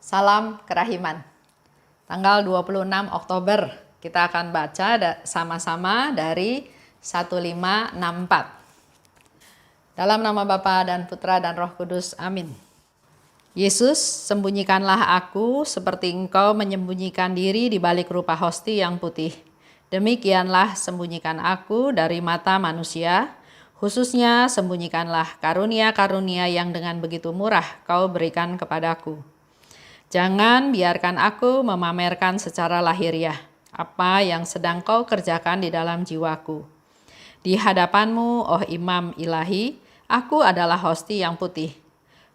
Salam Kerahiman. Tanggal 26 Oktober kita akan baca sama-sama dari 1564. Dalam nama Bapa dan Putra dan Roh Kudus. Amin. Yesus, sembunyikanlah aku seperti Engkau menyembunyikan diri di balik rupa hosti yang putih. Demikianlah sembunyikan aku dari mata manusia, khususnya sembunyikanlah karunia-karunia yang dengan begitu murah Kau berikan kepadaku. Jangan biarkan aku memamerkan secara lahiriah apa yang sedang Kau kerjakan di dalam jiwaku. Di hadapan-Mu, oh Imam Ilahi, aku adalah hosti yang putih.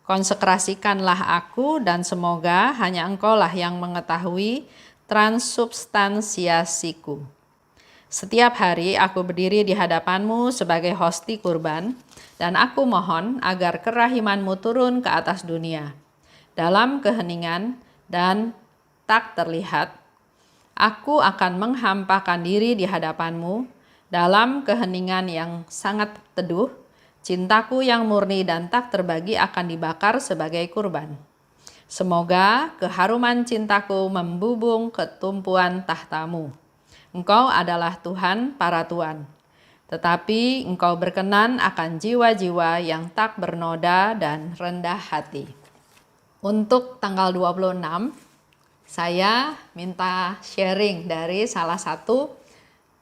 Konsekrasikanlah aku dan semoga hanya Engkau-lah yang mengetahui transubstansiasiku. Setiap hari aku berdiri di hadapan-Mu sebagai hosti kurban, dan aku mohon agar kerahiman-Mu turun ke atas dunia. Dalam keheningan dan tak terlihat, aku akan menghampakan diri di hadapan-Mu dalam keheningan yang sangat teduh. Cintaku yang murni dan tak terbagi akan dibakar sebagai kurban. Semoga keharuman cintaku membubung ke tumpuan tahta-Mu. Engkau adalah Tuhan para Tuan, tetapi Engkau berkenan akan jiwa-jiwa yang tak bernoda dan rendah hati. Untuk tanggal 26, saya minta sharing dari salah satu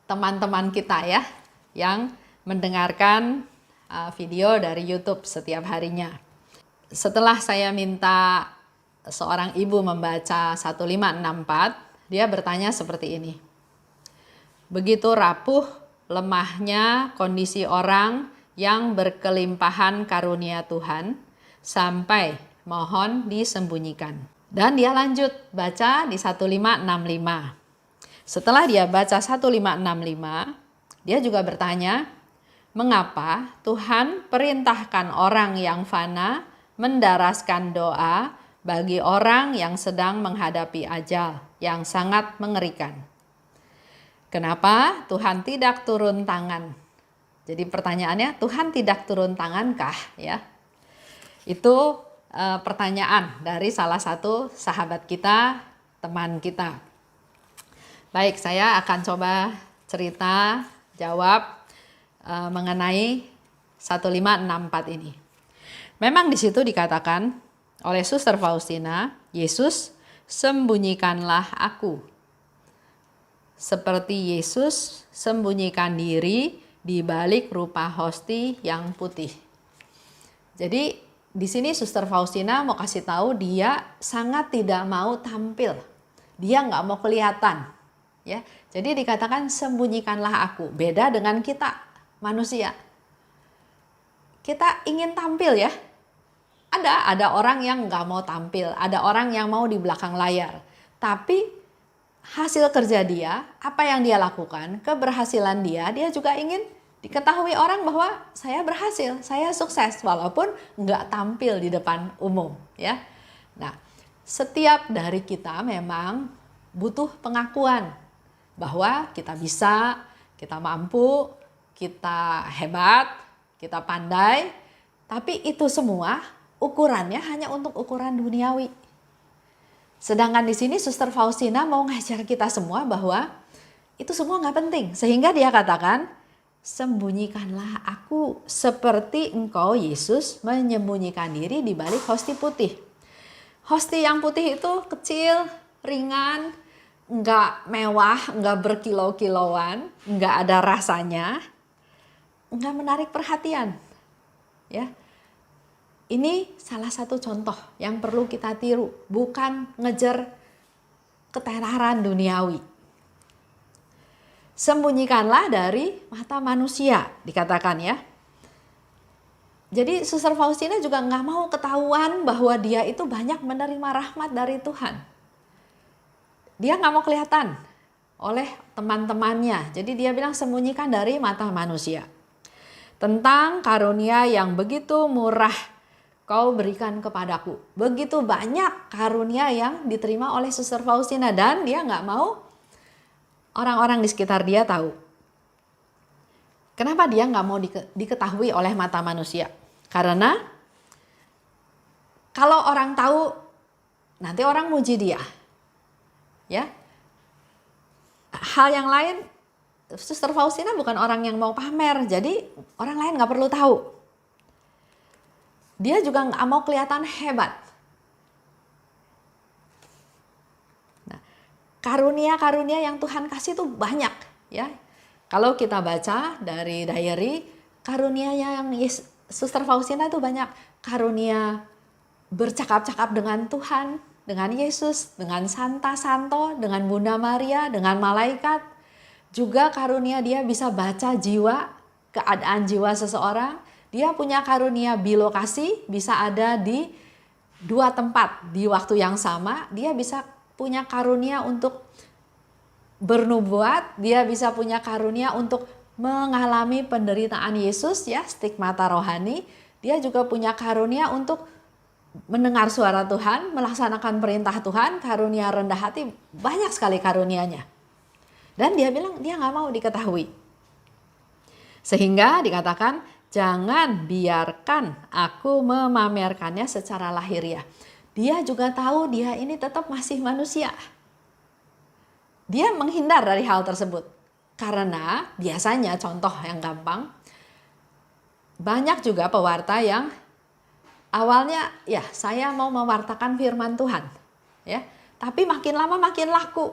teman-teman kita ya, yang mendengarkan video dari YouTube setiap harinya. Setelah saya minta seorang ibu membaca 1564, dia bertanya seperti ini. Begitu rapuh, lemahnya kondisi orang yang berkelimpahan karunia Tuhan, sampai mohon disembunyikan. Dan dia lanjut baca di 1565. Setelah dia baca 1565, dia juga bertanya, mengapa Tuhan perintahkan orang yang fana mendaraskan doa bagi orang yang sedang menghadapi ajal yang sangat mengerikan? Kenapa Tuhan tidak turun tangan? Jadi pertanyaannya, Tuhan tidak turun tangankah? Ya, itu pertanyaan dari salah satu sahabat kita, teman kita. Baik, saya akan coba cerita, jawab mengenai 1564 ini. Memang di situ dikatakan oleh Suster Faustina, Yesus, sembunyikanlah aku. Seperti Yesus sembunyikan diri di balik rupa hosti yang putih. Jadi di sini Suster Faustina mau kasih tahu dia sangat tidak mau tampil. Dia nggak mau kelihatan. Ya, jadi dikatakan sembunyikanlah aku. Beda dengan kita manusia. Kita ingin tampil ya. Ada orang yang nggak mau tampil. Ada orang yang mau di belakang layar. Tapi hasil kerja dia, apa yang dia lakukan, keberhasilan dia juga ingin diketahui orang bahwa saya berhasil, saya sukses walaupun nggak tampil di depan umum ya. Nah, setiap dari kita memang butuh pengakuan bahwa kita bisa, kita mampu, kita hebat, kita pandai, tapi itu semua ukurannya hanya untuk ukuran duniawi. Sedangkan di sini Suster Faustina mau ngajar kita semua bahwa itu semua nggak penting, sehingga dia katakan, sembunyikanlah aku seperti Engkau Yesus menyembunyikan diri di balik hosti putih. Hosti yang putih itu kecil, ringan, nggak mewah, nggak berkilau-kilauan, nggak ada rasanya, nggak menarik perhatian. Ya, ini salah satu contoh yang perlu kita tiru, bukan ngejar ketenaran duniawi. Sembunyikanlah dari mata manusia, dikatakan ya. Jadi Suster Faustina juga nggak mau ketahuan bahwa dia itu banyak menerima rahmat dari Tuhan. Dia nggak mau kelihatan oleh teman-temannya. Jadi dia bilang sembunyikan dari mata manusia. Tentang karunia yang begitu murah Kau berikan kepadaku. Begitu banyak karunia yang diterima oleh Suster Faustina dan dia nggak mau orang-orang di sekitar dia tahu. Kenapa dia nggak mau diketahui oleh mata manusia? Karena kalau orang tahu nanti orang muji dia. Ya. Hal yang lain, Suster Faustina bukan orang yang mau pamer, jadi orang lain nggak perlu tahu. Dia juga nggak mau kelihatan hebat. Nah, karunia-karunia yang Tuhan kasih tuh banyak, ya. Kalau kita baca dari diary, karunia yang Suster Faustina itu banyak. Karunia bercakap-cakap dengan Tuhan, dengan Yesus, dengan Santa Santo, dengan Bunda Maria, dengan malaikat. Juga karunia dia bisa baca jiwa, keadaan jiwa seseorang. Dia punya karunia bilokasi, bisa ada di dua tempat di waktu yang sama. Dia bisa punya karunia untuk bernubuat, dia bisa punya karunia untuk mengalami penderitaan Yesus, ya, stigmata rohani. Dia juga punya karunia untuk mendengar suara Tuhan, melaksanakan perintah Tuhan, karunia rendah hati, banyak sekali karunianya. Dan dia bilang dia nggak mau diketahui. Sehingga dikatakan, jangan biarkan aku memamerkannya secara lahiriah. Dia juga tahu dia ini tetap masih manusia. Dia menghindar dari hal tersebut. Karena biasanya contoh yang gampang, banyak juga pewarta yang awalnya ya saya mau mewartakan firman Tuhan, ya, tapi makin lama makin laku,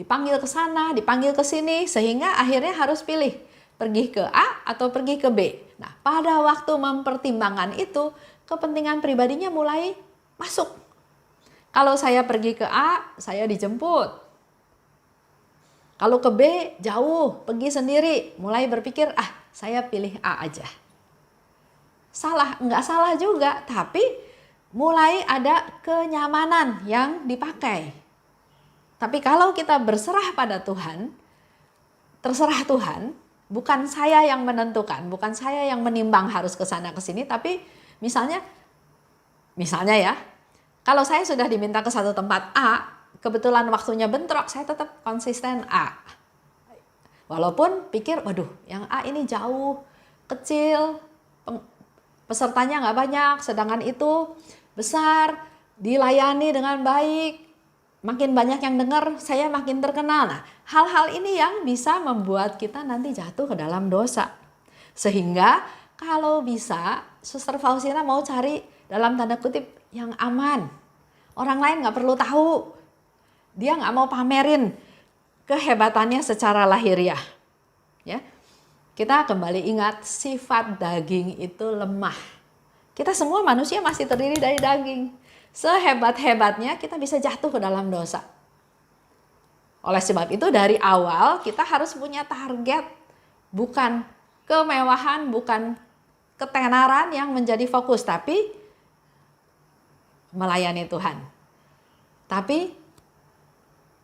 dipanggil ke sana, dipanggil ke sini, sehingga akhirnya harus pilih pergi ke A atau pergi ke B. Nah, pada waktu mempertimbangkan itu, kepentingan pribadinya mulai masuk. Kalau saya pergi ke A, saya dijemput. Kalau ke B, jauh, pergi sendiri, mulai berpikir, saya pilih A aja. Salah, enggak salah juga, tapi mulai ada kenyamanan yang dipakai. Tapi kalau kita berserah pada Tuhan, terserah Tuhan, bukan saya yang menentukan, bukan saya yang menimbang harus ke sana ke sini, tapi misalnya ya, kalau saya sudah diminta ke satu tempat A, kebetulan waktunya bentrok, saya tetap konsisten A. Walaupun pikir, waduh, yang A ini jauh, kecil, pesertanya nggak banyak, sedangkan itu besar, dilayani dengan baik, makin banyak yang dengar, saya makin terkenal. Nah, hal-hal ini yang bisa membuat kita nanti jatuh ke dalam dosa. Sehingga kalau bisa, Suster Faustina mau cari dalam tanda kutip yang aman. Orang lain nggak perlu tahu. Dia nggak mau pamerin kehebatannya secara lahiriah. Ya, kita kembali ingat sifat daging itu lemah. Kita semua manusia masih terdiri dari daging. Sehebat-hebatnya kita bisa jatuh ke dalam dosa. Oleh sebab itu dari awal kita harus punya target. Bukan kemewahan, bukan ketenaran yang menjadi fokus. Tapi melayani Tuhan. Tapi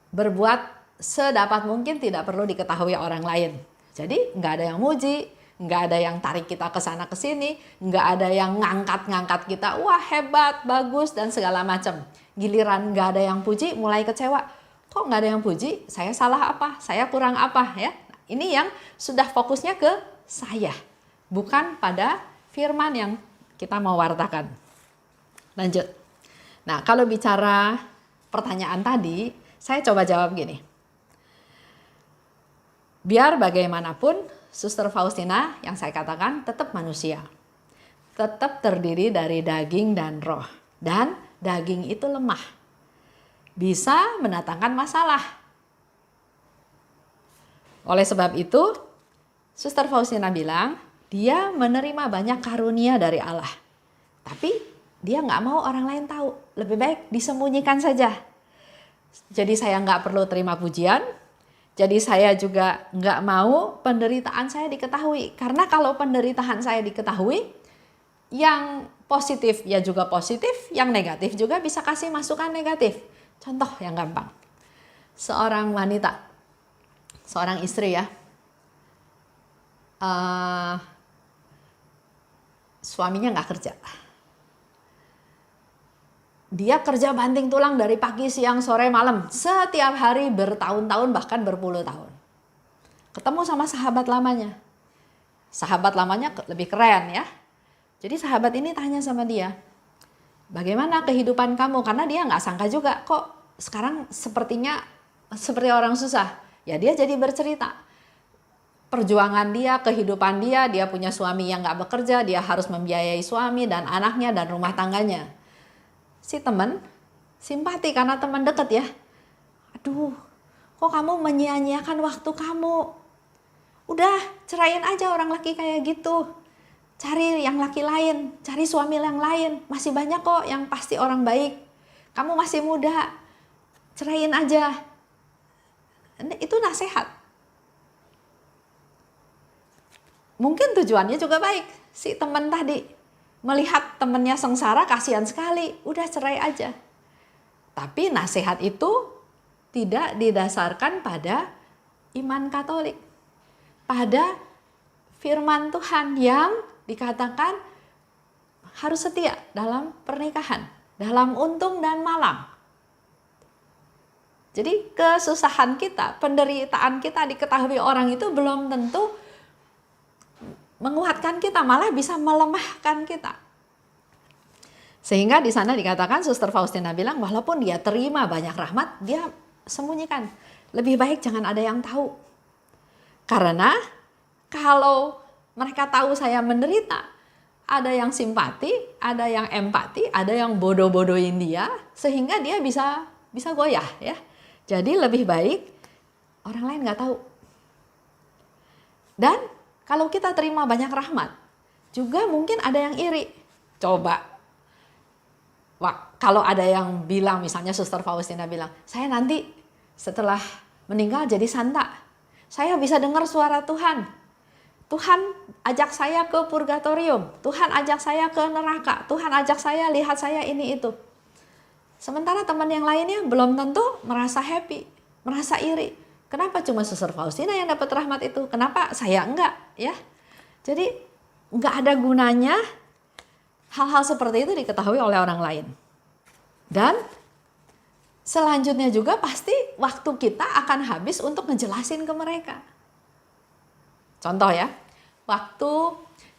berbuat sedapat mungkin tidak perlu diketahui orang lain. Jadi nggak ada yang muji, nggak ada yang tarik kita ke sana ke sini, nggak ada yang ngangkat-ngangkat kita, wah hebat, bagus dan segala macam. Giliran nggak ada yang puji, mulai kecewa. Kok nggak ada yang puji? Saya salah apa? Saya kurang apa? Ya, ini yang sudah fokusnya ke saya, bukan pada firman yang kita mau wartakan. Lanjut. Nah, kalau bicara pertanyaan tadi, saya coba jawab gini. Biar bagaimanapun, Suster Faustina yang saya katakan tetap manusia. Tetap terdiri dari daging dan roh. Dan daging itu lemah. Bisa mendatangkan masalah. Oleh sebab itu, Suster Faustina bilang, dia menerima banyak karunia dari Allah. Tapi dia nggak mau orang lain tahu. Lebih baik disembunyikan saja. Jadi saya nggak perlu terima pujian, jadi saya juga nggak mau penderitaan saya diketahui. Karena kalau penderitaan saya diketahui, yang positif ya juga positif, yang negatif juga bisa kasih masukan negatif. Contoh yang gampang, seorang wanita, seorang istri ya, suaminya nggak kerja. Dia kerja banting tulang dari pagi, siang, sore, malam. Setiap hari bertahun-tahun bahkan berpuluh tahun. Ketemu sama sahabat lamanya. Sahabat lamanya lebih keren ya. Jadi sahabat ini tanya sama dia, bagaimana kehidupan kamu? Karena dia nggak sangka juga kok sekarang sepertinya seperti orang susah. Ya dia jadi bercerita. Perjuangan dia, kehidupan dia, dia punya suami yang nggak bekerja, dia harus membiayai suami dan anaknya dan rumah tangganya. Si teman simpati karena teman dekat ya. Aduh, kok kamu menyia-nyiakan waktu kamu? Udah, ceraiin aja orang laki kayak gitu. Cari yang laki lain, cari suami yang lain. Masih banyak kok yang pasti orang baik. Kamu masih muda, ceraiin aja. Itu nasihat. Mungkin tujuannya juga baik. Si teman tadi melihat temannya sengsara, kasihan sekali. Udah cerai aja. Tapi nasihat itu tidak didasarkan pada iman Katolik. Pada firman Tuhan yang dikatakan harus setia dalam pernikahan, dalam untung dan malang. Jadi kesusahan kita, penderitaan kita diketahui orang itu belum tentu menguatkan kita, malah bisa melemahkan kita. Sehingga di sana dikatakan Suster Faustina bilang walaupun dia terima banyak rahmat, dia sembunyikan. Lebih baik jangan ada yang tahu. Karena kalau mereka tahu saya menderita, ada yang simpati, ada yang empati, ada yang bodoh-bodohin dia, sehingga dia bisa goyah ya. Jadi lebih baik orang lain nggak tahu. Dan kalau kita terima banyak rahmat, juga mungkin ada yang iri. Coba, kalau ada yang bilang, misalnya Suster Faustina bilang, saya nanti setelah meninggal jadi santa, saya bisa dengar suara Tuhan. Tuhan ajak saya ke purgatorium, Tuhan ajak saya ke neraka, Tuhan ajak saya lihat saya ini itu. Sementara teman yang lainnya belum tentu merasa happy, merasa iri. Kenapa cuma Suster Faustina yang dapat rahmat itu? Kenapa saya enggak? Ya, jadi enggak ada gunanya hal-hal seperti itu diketahui oleh orang lain. Dan selanjutnya juga pasti waktu kita akan habis untuk ngejelasin ke mereka. Contoh ya, waktu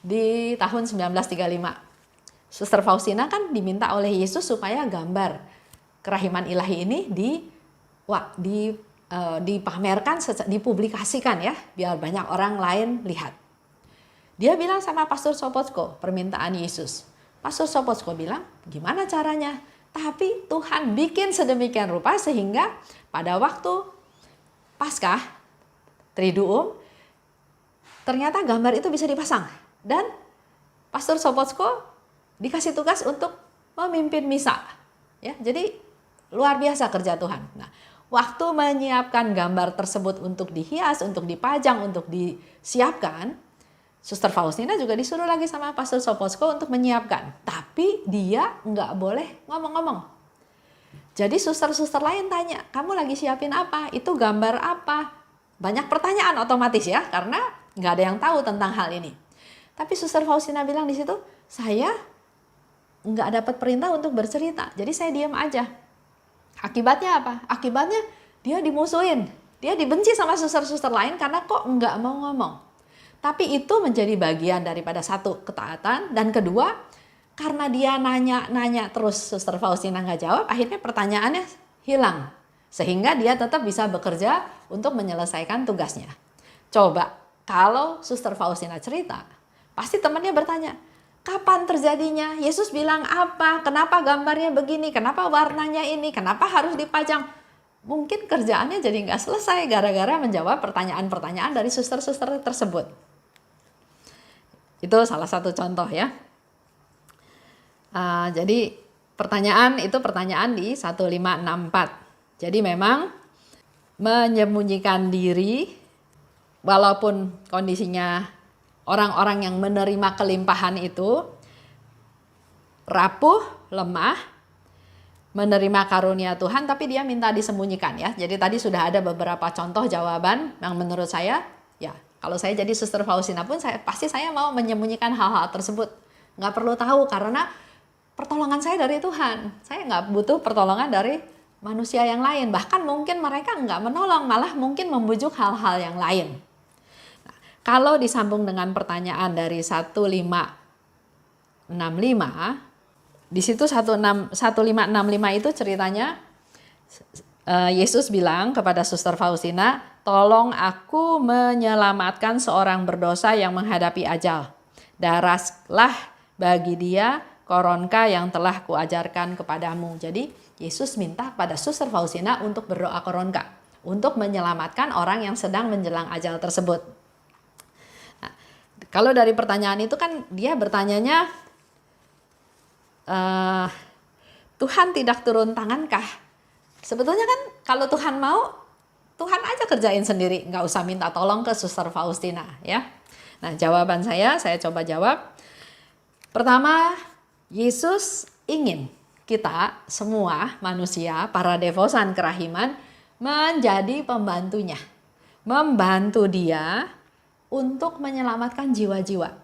di tahun 1935, Suster Faustina kan diminta oleh Yesus supaya gambar kerahiman ilahi ini dipamerkan, dipublikasikan ya, biar banyak orang lain lihat. Dia bilang sama Pastor Sopocko, permintaan Yesus. Pastor Sopocko bilang, gimana caranya? Tapi Tuhan bikin sedemikian rupa sehingga pada waktu Paskah, Triduum, ternyata gambar itu bisa dipasang. Dan Pastor Sopocko dikasih tugas untuk memimpin misa. Ya, jadi luar biasa kerja Tuhan. Nah, waktu menyiapkan gambar tersebut untuk dihias, untuk dipajang, untuk disiapkan, Suster Faustina juga disuruh lagi sama Pastor Sopocko untuk menyiapkan. Tapi dia nggak boleh ngomong-ngomong. Jadi suster-suster lain tanya, kamu lagi siapin apa? Itu gambar apa? Banyak pertanyaan otomatis ya, karena nggak ada yang tahu tentang hal ini. Tapi Suster Faustina bilang di situ, saya nggak dapat perintah untuk bercerita. Jadi saya diam aja. Akibatnya apa? Akibatnya dia dimusuhin. Dia dibenci sama suster-suster lain karena kok nggak mau ngomong. Tapi itu menjadi bagian daripada satu, ketaatan. Dan kedua, karena dia nanya terus Suster Faustina nggak jawab, akhirnya pertanyaannya hilang. Sehingga dia tetap bisa bekerja untuk menyelesaikan tugasnya. Coba, kalau Suster Faustina cerita, pasti temannya bertanya, kapan terjadinya? Yesus bilang apa? Kenapa gambarnya begini? Kenapa warnanya ini? Kenapa harus dipajang? Mungkin kerjaannya jadi nggak selesai gara-gara menjawab pertanyaan-pertanyaan dari suster-suster tersebut. Itu salah satu contoh ya. Jadi pertanyaan di 1564. Jadi memang menyembunyikan diri walaupun kondisinya orang-orang yang menerima kelimpahan itu rapuh, lemah, menerima karunia Tuhan, tapi dia minta disembunyikan ya. Jadi tadi sudah ada beberapa contoh jawaban yang menurut saya, ya kalau saya jadi Suster Faustina pun pasti saya mau menyembunyikan hal-hal tersebut. Nggak perlu tahu karena pertolongan saya dari Tuhan. Saya nggak butuh pertolongan dari manusia yang lain. Bahkan mungkin mereka nggak menolong, malah mungkin membujuk hal-hal yang lain. Nah, kalau disambung dengan pertanyaan dari 1565, Di situ 1565 itu ceritanya Yesus bilang kepada Suster Faustina, tolong aku menyelamatkan seorang berdosa yang menghadapi ajal. Darahlah bagi dia koronka yang telah kuajarkan kepadamu. Jadi Yesus minta pada Suster Faustina untuk berdoa koronka, untuk menyelamatkan orang yang sedang menjelang ajal tersebut. Nah, kalau dari pertanyaan itu kan dia bertanyanya, Tuhan tidak turun tangankah? Sebetulnya kan kalau Tuhan mau, Tuhan aja kerjain sendiri, nggak usah minta tolong ke Suster Faustina ya. Nah, jawaban saya coba jawab. Pertama, Yesus ingin kita semua manusia, para devosan kerahiman, menjadi pembantunya. Membantu dia untuk menyelamatkan jiwa-jiwa.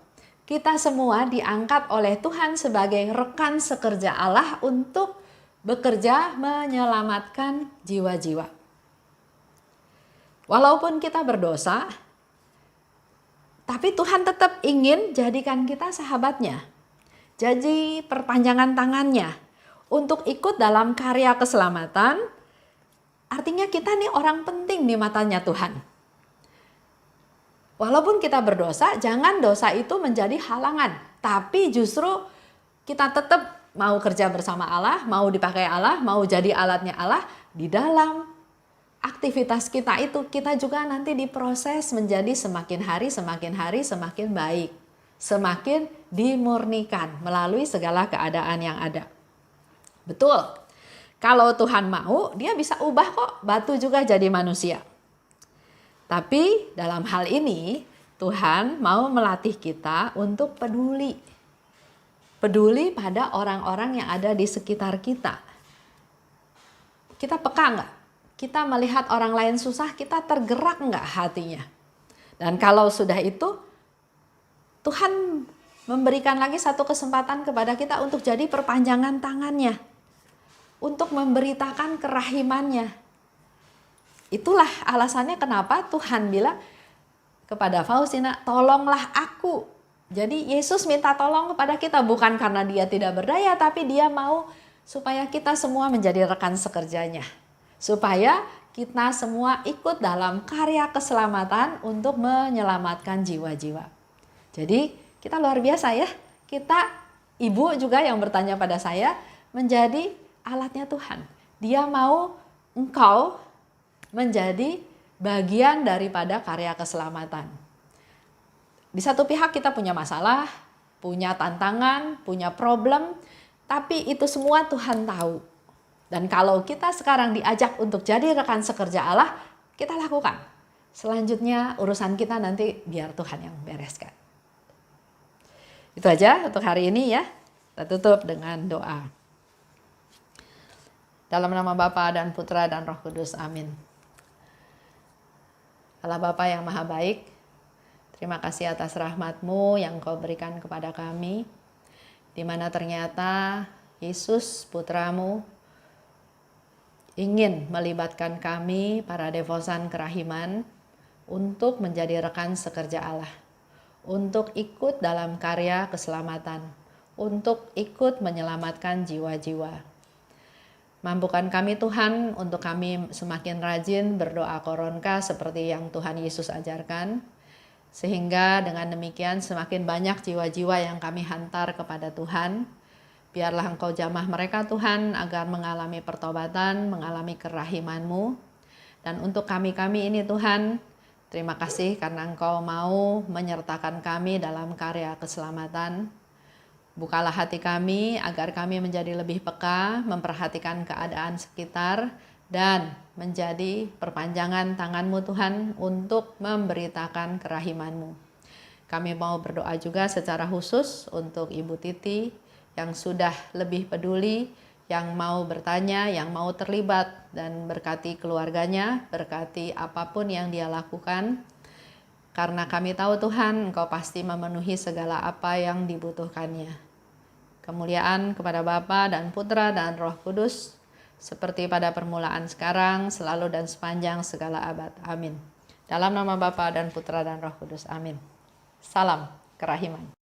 Kita semua diangkat oleh Tuhan sebagai rekan sekerja Allah untuk bekerja menyelamatkan jiwa-jiwa. Walaupun kita berdosa, tapi Tuhan tetap ingin jadikan kita sahabatnya. Jadi perpanjangan tangannya untuk ikut dalam karya keselamatan. Artinya kita nih orang penting di matanya Tuhan. Walaupun kita berdosa, jangan dosa itu menjadi halangan. Tapi justru kita tetap mau kerja bersama Allah, mau dipakai Allah, mau jadi alatnya Allah. Di dalam aktivitas kita itu, kita juga nanti diproses menjadi semakin hari semakin baik. Semakin dimurnikan melalui segala keadaan yang ada. Betul, kalau Tuhan mau, dia bisa ubah kok batu juga jadi manusia. Tapi dalam hal ini, Tuhan mau melatih kita untuk peduli. Peduli pada orang-orang yang ada di sekitar kita. Kita peka nggak? Kita melihat orang lain susah, kita tergerak nggak hatinya? Dan kalau sudah itu, Tuhan memberikan lagi satu kesempatan kepada kita untuk jadi perpanjangan tangannya. Untuk memberitakan kerahimannya. Itulah alasannya kenapa Tuhan bilang kepada Faustina, tolonglah aku. Jadi Yesus minta tolong kepada kita bukan karena dia tidak berdaya, tapi dia mau supaya kita semua menjadi rekan sekerjanya. Supaya kita semua ikut dalam karya keselamatan untuk menyelamatkan jiwa-jiwa. Jadi kita luar biasa ya. Kita, ibu juga yang bertanya pada saya, menjadi alatnya Tuhan. Dia mau engkau menjadi bagian daripada karya keselamatan. Di satu pihak kita punya masalah, punya tantangan, punya problem, tapi itu semua Tuhan tahu. Dan kalau kita sekarang diajak untuk jadi rekan sekerja Allah, kita lakukan. Selanjutnya urusan kita nanti biar Tuhan yang bereskan. Itu aja untuk hari ini ya. Kita tutup dengan doa. Dalam nama Bapa dan Putra dan Roh Kudus, amin. Allah Bapa yang Maha Baik, terima kasih atas rahmat-Mu yang Kau berikan kepada kami, di mana ternyata Yesus Putra-Mu ingin melibatkan kami, para devosan kerahiman, untuk menjadi rekan sekerja Allah, untuk ikut dalam karya keselamatan, untuk ikut menyelamatkan jiwa-jiwa. Mampukan kami Tuhan untuk kami semakin rajin berdoa koronka seperti yang Tuhan Yesus ajarkan. Sehingga dengan demikian semakin banyak jiwa-jiwa yang kami hantar kepada Tuhan. Biarlah Engkau jamah mereka Tuhan agar mengalami pertobatan, mengalami kerahiman-Mu. Dan untuk kami-kami ini Tuhan, terima kasih karena Engkau mau menyertakan kami dalam karya keselamatan. Bukalah hati kami agar kami menjadi lebih peka, memperhatikan keadaan sekitar, dan menjadi perpanjangan tangan-Mu Tuhan untuk memberitakan kerahiman-Mu. Kami mau berdoa juga secara khusus untuk Ibu Titi yang sudah lebih peduli, yang mau bertanya, yang mau terlibat, dan berkati keluarganya, berkati apapun yang dia lakukan. Karena kami tahu Tuhan, Engkau pasti memenuhi segala apa yang dibutuhkannya. Kemuliaan kepada Bapa dan Putra dan Roh Kudus, seperti pada permulaan sekarang, selalu dan sepanjang segala abad. Amin. Dalam nama Bapa dan Putra dan Roh Kudus. Amin. Salam kerahiman.